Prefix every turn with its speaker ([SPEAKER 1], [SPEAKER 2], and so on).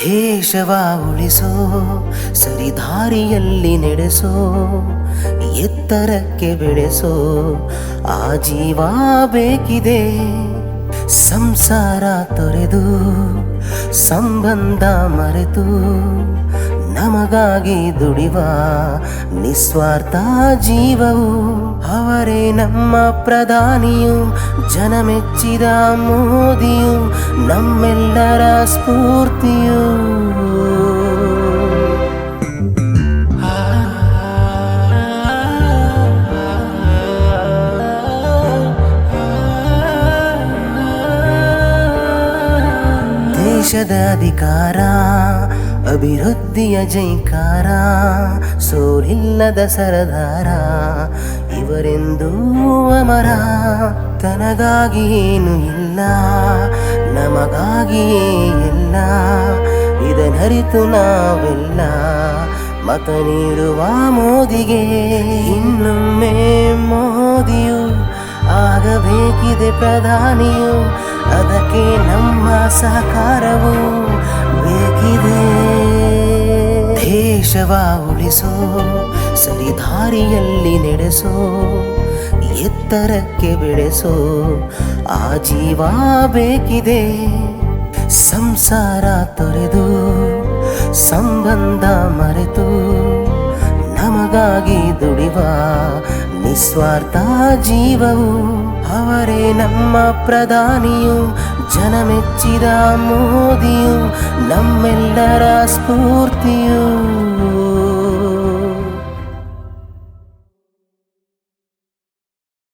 [SPEAKER 1] ದೇಶವ ಉಳಿಸೋ ಸರಿದಾರಿಯಲ್ಲಿ ನಡೆಸೋ ಎತ್ತರಕ್ಕೆ ಬೆಳೆಸೋ ಆ ಜೀವ ಬೇಕಿದೆ. ಸಂಸಾರ ತೊರೆದು ಸಂಬಂಧ ಮರೆತು ನಮಗಾಗಿ ದುಡಿವ ನಿಸ್ವಾರ್ಥ ಜೀವವು ಅವರೇ ನಮ್ಮ ಪ್ರಧಾನಿಯು, ಜನಮೆಚ್ಚಿದ ಮೋದಿಯು, ನಮ್ಮೆಲ್ಲರ ಸ್ಫೂರ್ತಿಯು. ದೇಶದ ಅಧಿಕಾರ, ಅಭಿವೃದ್ಧಿಯ ಜೈಕಾರ, ಸೋಲಿಲ್ಲದ ಸರದಾರ ಇವರೆಂದೂ ಅಮರ. ತನಗಾಗಿ ಏನು ಇಲ್ಲ, ನಮಗಾಗಿಯೇ ಎಲ್ಲ, ಇದನ್ನರಿತು ನಾವೆಲ್ಲ ಮತ ನೀಡುವ ಮೋದಿಗೆ. ಇನ್ನೊಮ್ಮೆ ಮೋದಿಯು ಆಗಬೇಕಿದೆ ಪ್ರಧಾನಿಯು, ಅದಕ್ಕೆ ನಮ್ಮ ಸಹಕಾರವು ಬೇಕಿದೆ. ದೇಶವ ಉಳಿಸೋ ಸರಿದಾರಿಯಲ್ಲಿ ನಡೆಸೋ ಎತ್ತರಕ್ಕೆ ಬೆಳೆಸೋ ಆ ಜೀವ ಬೇಕಿದೆ. ಸಂಸಾರ ತೊರೆದು ಸಂಬಂಧ ಮರೆತು ನಮಗಾಗಿ ದುಡಿವ ನಿಸ್ವಾರ್ಥ ಜೀವವು ಅವರೇ ನಮ್ಮ ಪ್ರಧಾನಿಯು, ಜನಮೆಚ್ಚಿದ ಮೋದಿಯು, ನಮ್ಮೆಲ್ಲರ ಸ್ಫೂರ್ತಿಯು.